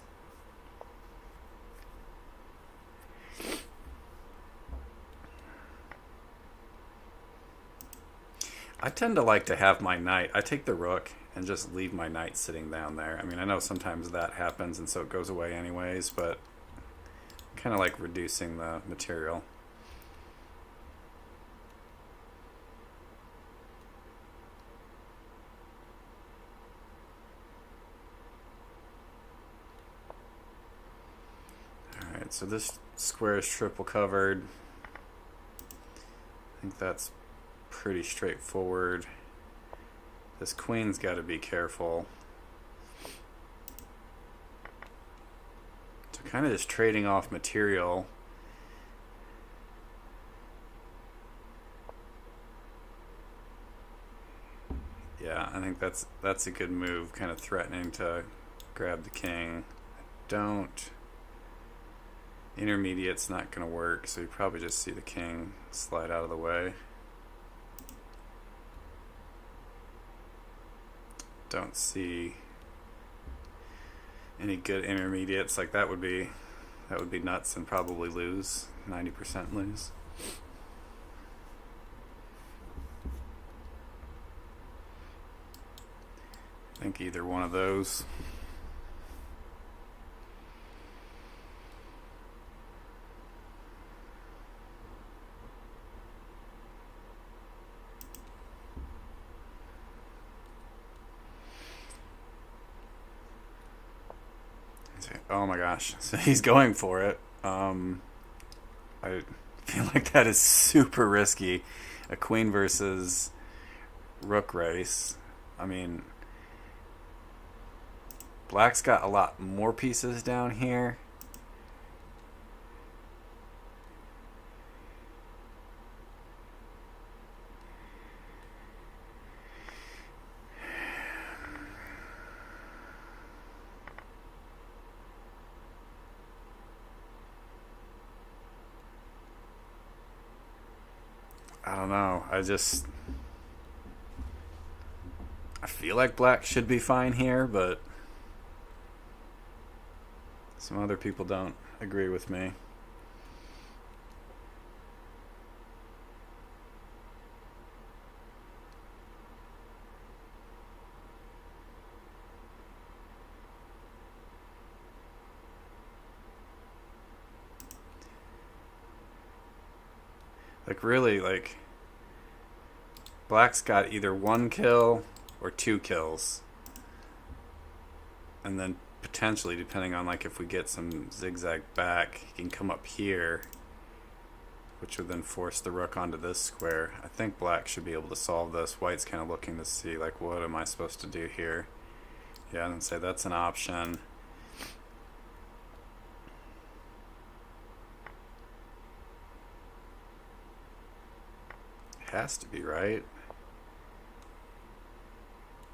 I tend to like to have my knight. I take the rook and just leave my knight sitting down there. I mean, I know sometimes that happens and so it goes away anyways, but kind of like reducing the material. Alright, so this square is triple covered. I think that's pretty straightforward. This queen's got to be careful. So kind of just trading off material. Yeah, I think that's a good move, kind of threatening to grab the king. Don't. Intermediate's not going to work, so you probably just see the king slide out of the way. Don't see any good intermediates. Like that would be nuts and probably lose, 90% lose. I think either one of those. Oh my gosh, so he's going for it. I feel like that is super risky. A queen versus rook race. I mean, black's got a lot more pieces down here. I don't know. I feel like black should be fine here, but some other people don't agree with me. Like really, like black's got either one kill or two kills, and then potentially, depending on like if we get some zigzag back, he can come up here, which would then force the rook onto this square. I think black should be able to solve this. White's kind of looking to see like, what am I supposed to do here? Yeah, and say that's an option. Has to be, right?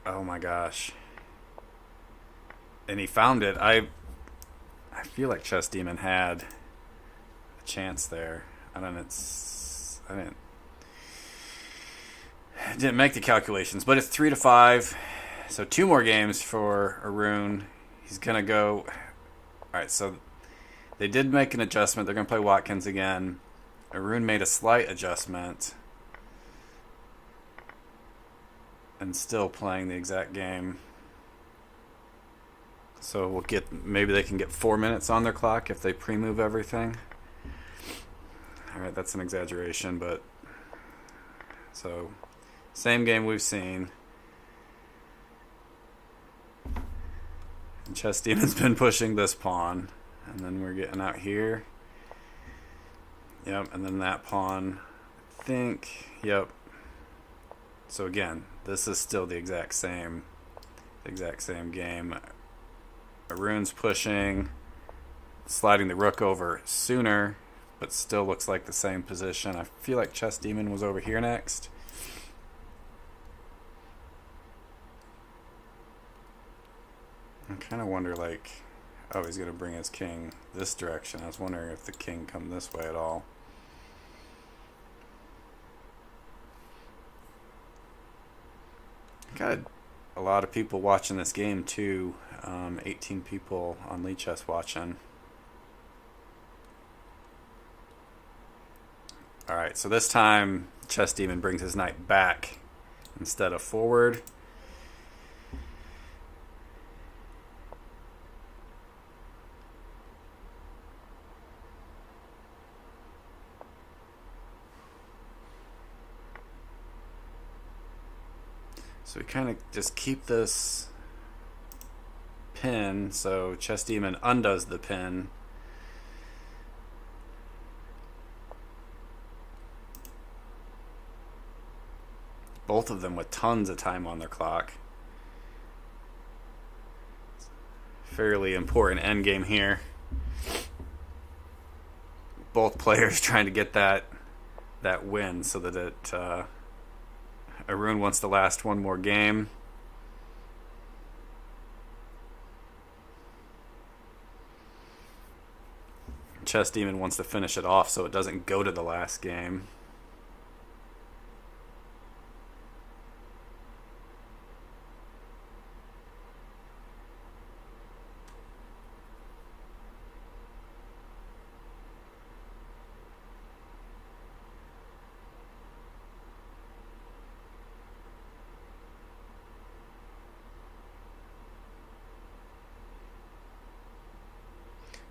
Oh my gosh. And he found it. I feel like Chess Demon had a chance there. I didn't make the calculations, but it's 3-5. So 2 more games for Arun. He's gonna go. All right, so they did make an adjustment. They're gonna play Watkins again. Arun made a slight adjustment, and still playing the exact game. So we'll get, maybe they can get 4 minutes on their clock if they pre-move everything. All right, that's an exaggeration, but so same game we've seen. And Chess Demon's been pushing this pawn, and then we're getting out here. Yep, and then that pawn, I think. Yep. So again, this is still the exact same game. Arun's pushing, sliding the rook over sooner, but still looks like the same position. I feel like Chess Demon was over here next. I kind of wonder, like, oh, he's going to bring his king this direction. I was wondering if the king come this way at all. Got a lot of people watching this game too. 18 people on Lead Chess watching. Alright, so this time Chess Demon brings his knight back instead of forward. So we kind of just keep this pin, so Chess Demon undoes the pin. Both of them with tons of time on their clock. Fairly important endgame here. Both players trying to get that win so that it Arun wants to last one more game. Chess Demon wants to finish it off so it doesn't go to the last game.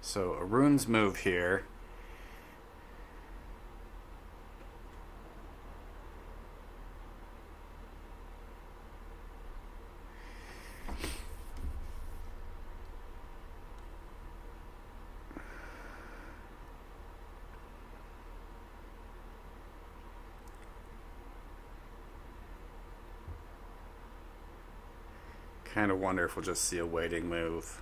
So Arun's move here. Kind of wonder if we'll just see a waiting move.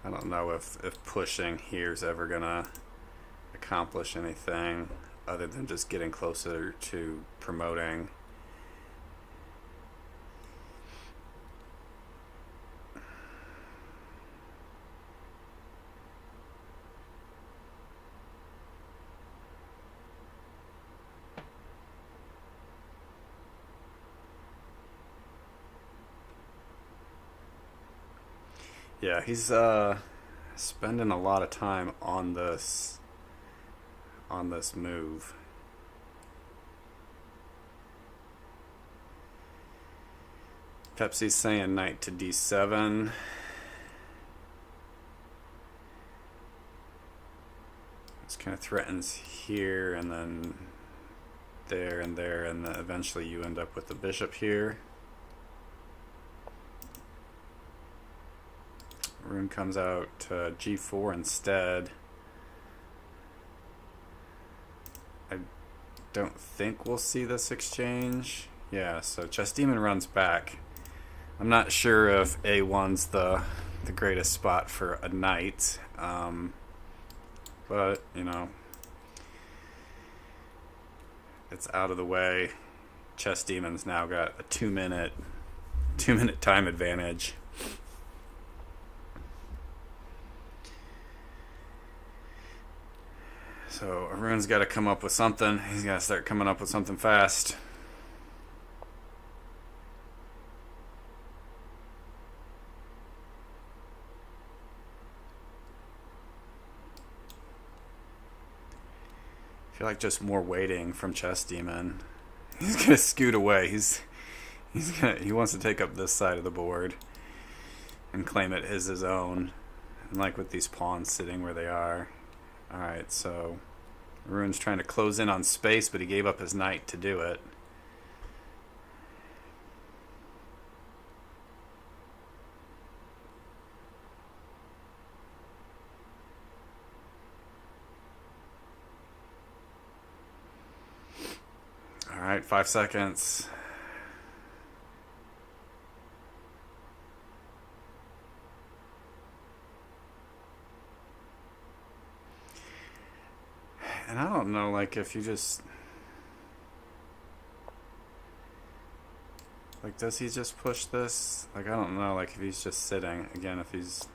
I don't know if pushing here is ever gonna accomplish anything other than just getting closer to promoting. Yeah, he's spending a lot of time on this move. Pepsi's saying knight to d7. This kind of threatens here and then there and there, and then eventually you end up with the bishop here. Arun comes out to g4 instead. I don't think we'll see this exchange. Yeah, so Chess Demon runs back. I'm not sure if a1's the greatest spot for a knight, but you know, it's out of the way. Chess Demon's now got a 2-minute 2-minute time advantage. So Arun's got to come up with something. He's got to start coming up with something fast. I feel like just more waiting from Chess Demon. He's gonna scoot away. He wants to take up this side of the board and claim it as his own. And like with these pawns sitting where they are. Alright, so Arun's trying to close in on space, but he gave up his knight to do it. Alright, 5 seconds. And I don't know, like, if you just... Like, does he just push this? Like, I don't know, like, if he's just sitting. Again, if he's...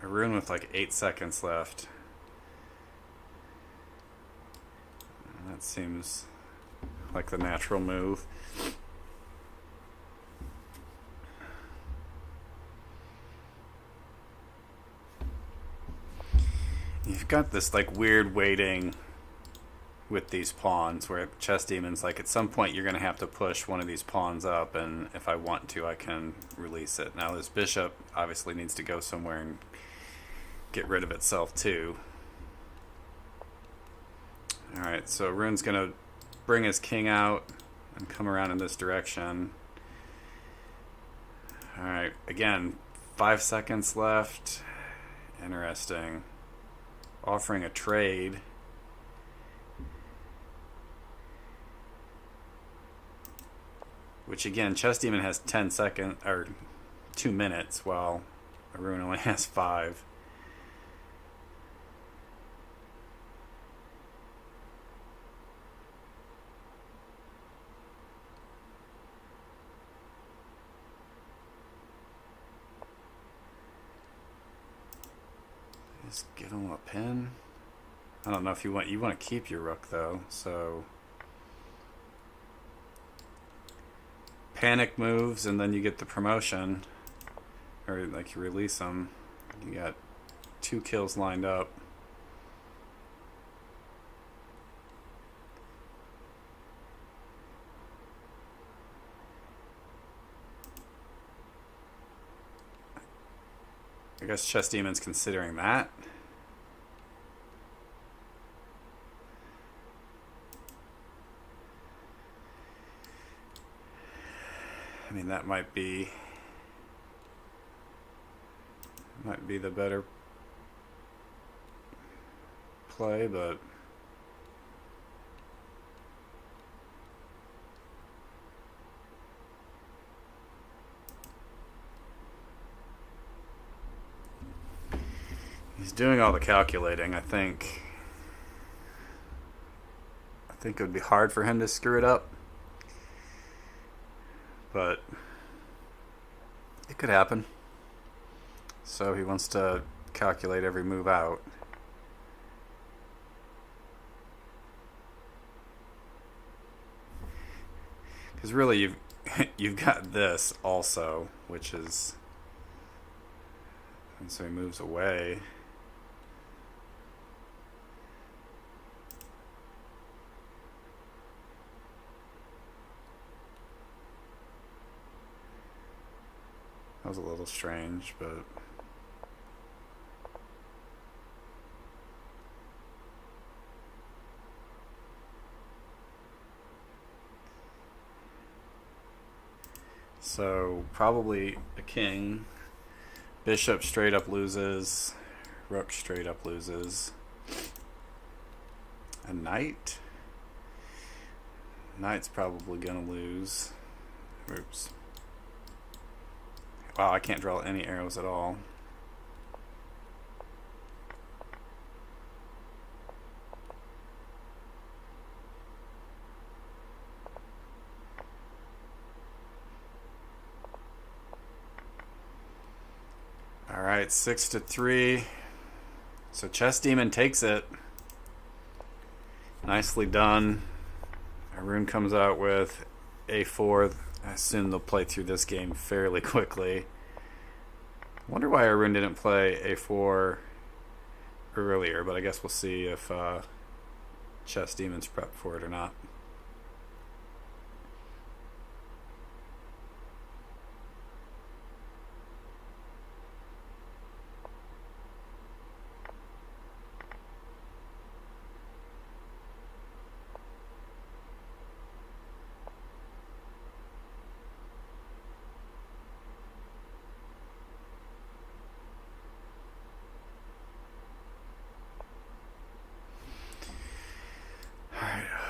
Arun with, like, 8 seconds left. That seems like the natural move. You've got this like weird waiting with these pawns where Chess Demon's like, at some point you're going to have to push one of these pawns up, and if I want to, I can release it. Now this bishop obviously needs to go somewhere and get rid of itself too. Alright, so Arun's going to bring his king out and come around in this direction. Alright, again, 5 seconds left. Interesting. Offering a trade. Which again, Chess Demon has 10 seconds, or 2 minutes, while Arun only has 5. Just give him a pin. I don't know if you want to keep your rook though, so panic moves and then you get the promotion, or like you release them. You got 2 kills lined up. I guess Chess Demon's considering that. I mean, that might be the better play, but he's doing all the calculating. I think it would be hard for him to screw it up, but it could happen. So he wants to calculate every move out. Because really you've got this also, which is, and so he moves away. That was a little strange, but so probably a king. Bishop straight up loses. Rook straight up loses. A knight? Knight's probably gonna lose. Oops. Wow, I can't draw any arrows at all. Alright, 6-3. So Chess Demon takes it. Nicely done. Arun comes out with A4. I assume they'll play through this game fairly quickly. I wonder why Arun didn't play A4 earlier, but I guess we'll see if Chess Demon's prepped for it or not.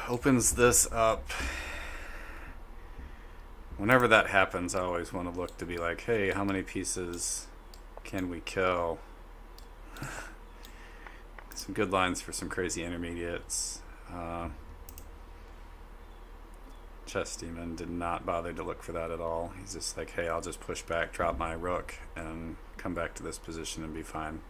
Opens this up. Whenever that happens, I always want to look to be like, hey, how many pieces can we kill? Some good lines for some crazy intermediates. Chess Demon did not bother to look for that at all. He's just like, hey, I'll just push back, drop my rook, and come back to this position and be fine.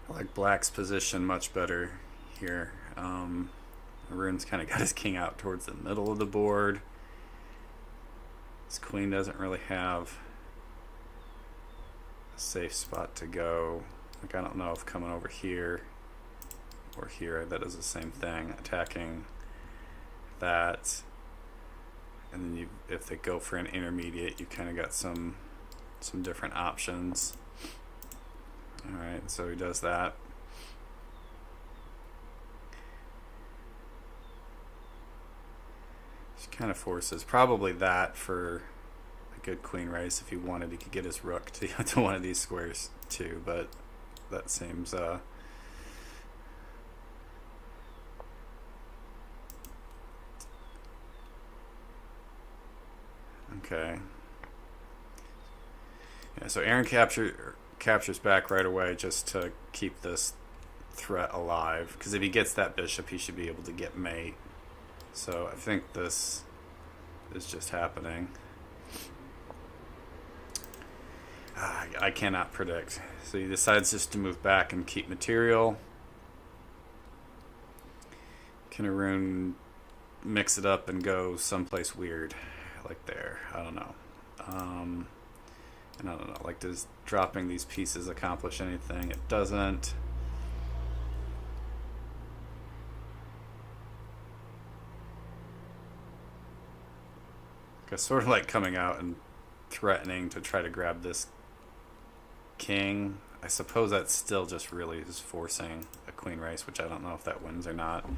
I like Black's position much better here. Arun's kind of got his king out towards the middle of the board. His queen doesn't really have a safe spot to go. Like, I don't know if coming over here or here, that is the same thing. Attacking that, and then if they go for an intermediate, you kind of got some different options. Alright, so he does that. Just kind of forces probably that for a good queen race. If he wanted, he could get his rook to one of these squares too, but that seems okay. Yeah, so Aaron captures back right away just to keep this threat alive, because if he gets that bishop, he should be able to get mate. So I think this is just happening. I cannot predict. So he decides just to move back and keep material. Can Arun mix it up and go someplace weird like there? I don't know. And I don't know, like, does dropping these pieces accomplish anything? It doesn't. It's sort of like coming out and threatening to try to grab this king. I suppose that's still just really just forcing a queen race, which I don't know if that wins or not.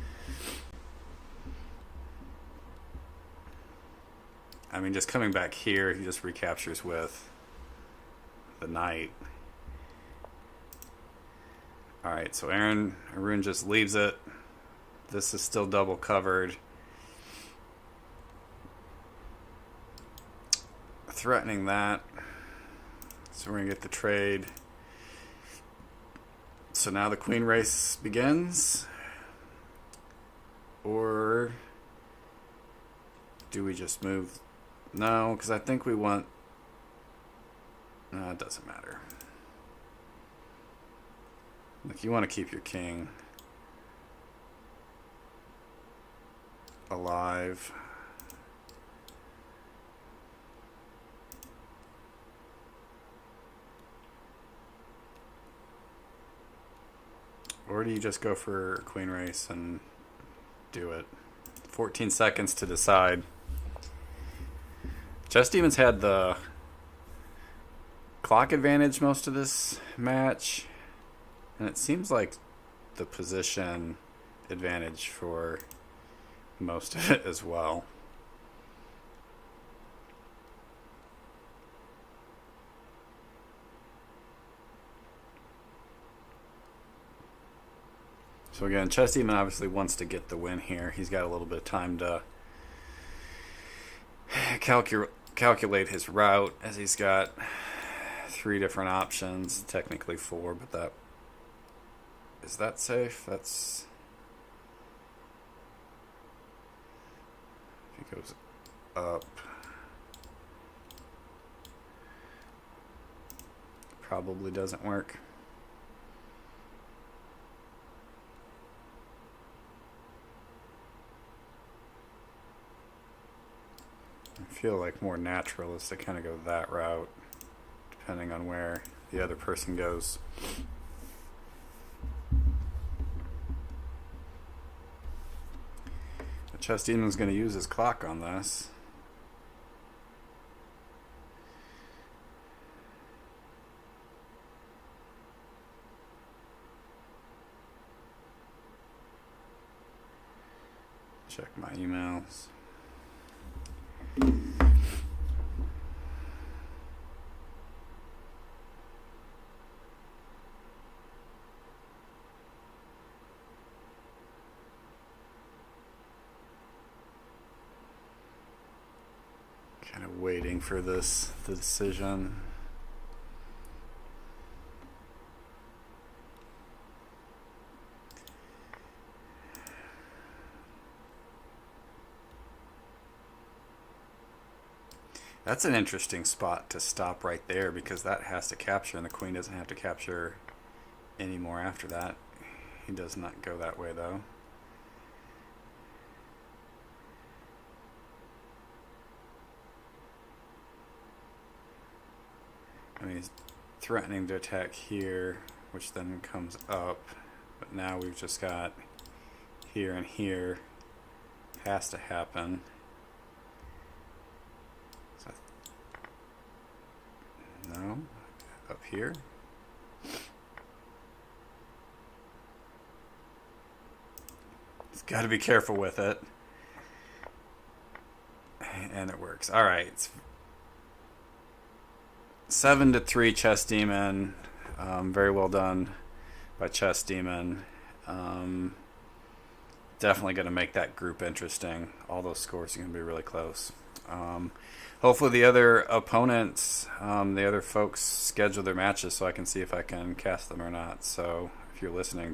I mean, just coming back here, he just recaptures with the knight. Alright, so Arun just leaves it. This is still double covered. Threatening that. So we're going to get the trade. So now the queen race begins. Or do we just move? No, because I think we want... No, it doesn't matter. Like, you want to keep your king alive. Or do you just go for a queen race and do it? 14 seconds to decide. Chess Demon's had the clock advantage most of this match, and it seems like the position advantage for most of it as well. So again, Chess Demon obviously wants to get the win here. He's got a little bit of time to calculate his route, as he's got 3 different options, technically 4, but that is that safe? That's, if he goes up, probably doesn't work. I feel like more natural is to kind of go that route, depending on where the other person goes. The Chess Demon's going to use his clock on this. Check my emails. Kind of waiting for the decision. That's an interesting spot to stop right there, because that has to capture and the queen doesn't have to capture anymore after that. He does not go that way though. I mean, he's threatening to attack here, which then comes up, but now we've just got here and here. Has to happen. So, no, up here. It's got to be careful with it. And it works. All right. It's 7-3 Chess Demon. Very well done by Chess Demon. Definitely going to make that group interesting. All those scores are going to be really close. Hopefully the other opponents, the other folks schedule their matches so I can see if I can cast them or not. So if you're listening,